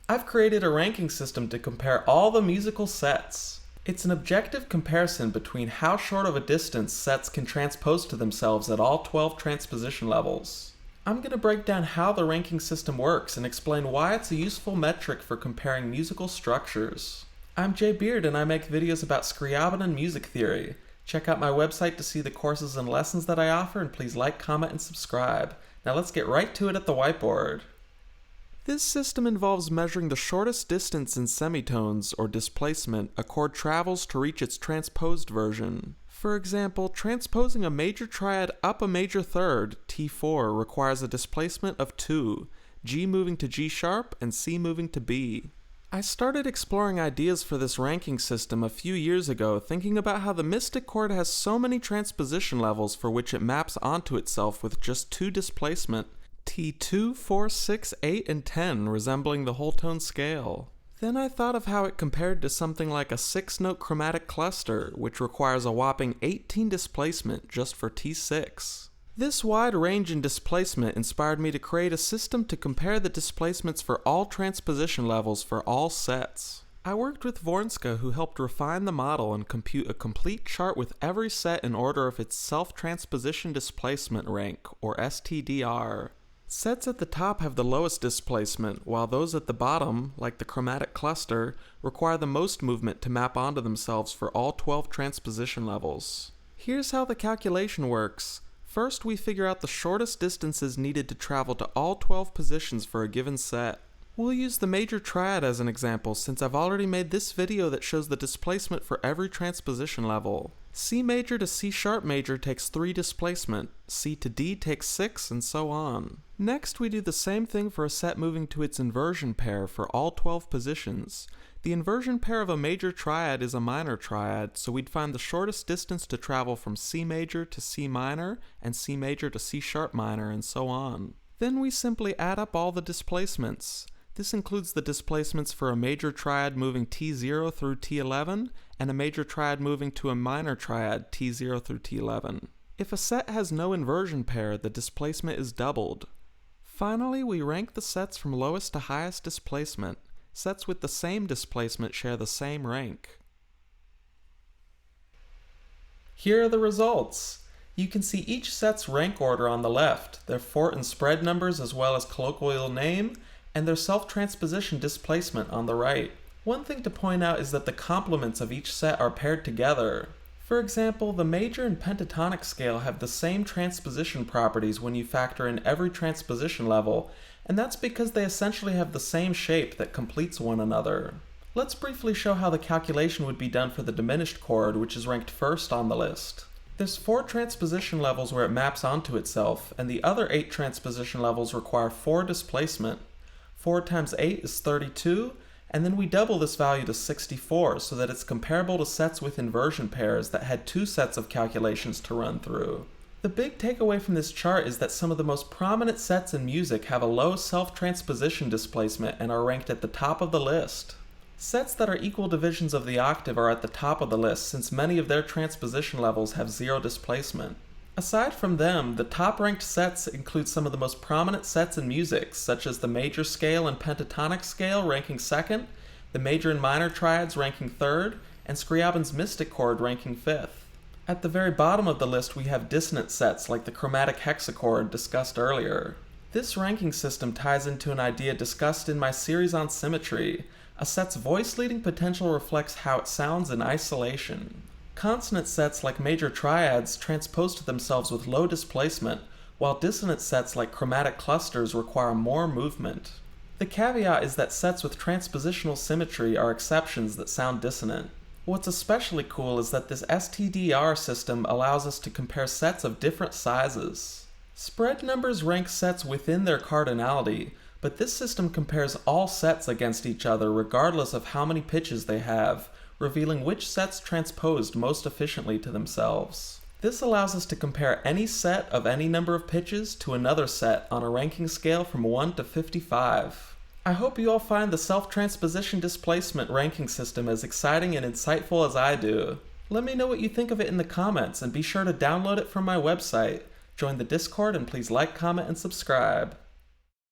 I've created a ranking system to compare all the musical sets. It's an objective comparison between how short of a distance sets can transpose to themselves at all 12 transposition levels. I'm going to break down how the ranking system works and explain why it's a useful metric for comparing musical structures. I'm Jay Beard and I make videos about Scriabin and music theory. Check out my website to see the courses and lessons that I offer, and please like, comment, and subscribe. Now let's get right to it at the whiteboard. This system involves measuring the shortest distance in semitones, or displacement, a chord travels to reach its transposed version. For example, transposing a major triad up a major third, T4, requires a displacement of 2, G moving to G sharp and C moving to B. I started exploring ideas for this ranking system a few years ago, thinking about how the mystic chord has so many transposition levels for which it maps onto itself with just 2 displacement, T2, 4, 6, 8, and 10, resembling the whole tone scale. Then I thought of how it compared to something like a 6-note chromatic cluster, which requires a whopping 18 displacement just for T6. This wide range in displacement inspired me to create a system to compare the displacements for all transposition levels for all sets. I worked with Vornska, who helped refine the model and compute a complete chart with every set in order of its self-transposition displacement rank, or STDR. Sets at the top have the lowest displacement, while those at the bottom, like the chromatic cluster, require the most movement to map onto themselves for all 12 transposition levels. Here's how the calculation works. First, we figure out the shortest distances needed to travel to all 12 positions for a given set. We'll use the major triad as an example, since I've already made this video that shows the displacement for every transposition level. C major to C sharp major takes 3 displacement, C to D takes 6, and so on. Next, we do the same thing for a set moving to its inversion pair for all 12 positions. The inversion pair of a major triad is a minor triad, so we'd find the shortest distance to travel from C major to C minor, and C major to C sharp minor, and so on. Then we simply add up all the displacements. This includes the displacements for a major triad moving T0 through T11, and a major triad moving to a minor triad T0 through T11. If a set has no inversion pair, the displacement is doubled. Finally, we rank the sets from lowest to highest displacement. Sets with the same displacement share the same rank. Here are the results. You can see each set's rank order on the left, their fort and spread numbers as well as colloquial name, and their self-transposition displacement on the right. One thing to point out is that the complements of each set are paired together. For example, the major and pentatonic scale have the same transposition properties when you factor in every transposition level, and that's because they essentially have the same shape that completes one another. Let's briefly show how the calculation would be done for the diminished chord, which is ranked first on the list. There's 4 transposition levels where it maps onto itself, and the other 8 transposition levels require 4 displacement. 4 times 8 is 32, and then we double this value to 64 so that it's comparable to sets with inversion pairs that had 2 sets of calculations to run through. The big takeaway from this chart is that some of the most prominent sets in music have a low self-transposition displacement and are ranked at the top of the list. Sets that are equal divisions of the octave are at the top of the list since many of their transposition levels have 0 displacement. Aside from them, the top-ranked sets include some of the most prominent sets in music, such as the major scale and pentatonic scale ranking second, the major and minor triads ranking third, and Scriabin's mystic chord ranking fifth. At the very bottom of the list we have dissonant sets like the chromatic hexachord discussed earlier. This ranking system ties into an idea discussed in my series on symmetry. A set's voice-leading potential reflects how it sounds in isolation. Consonant sets like major triads transpose to themselves with low displacement, while dissonant sets like chromatic clusters require more movement. The caveat is that sets with transpositional symmetry are exceptions that sound dissonant. What's especially cool is that this STDR system allows us to compare sets of different sizes. Spread numbers rank sets within their cardinality, but this system compares all sets against each other regardless of how many pitches they have, revealing which sets transposed most efficiently to themselves. This allows us to compare any set of any number of pitches to another set on a ranking scale from 1 to 55. I hope you all find the self-transposition displacement ranking system as exciting and insightful as I do. Let me know what you think of it in the comments, and be sure to download it from my website. Join the Discord, and please like, comment, and subscribe.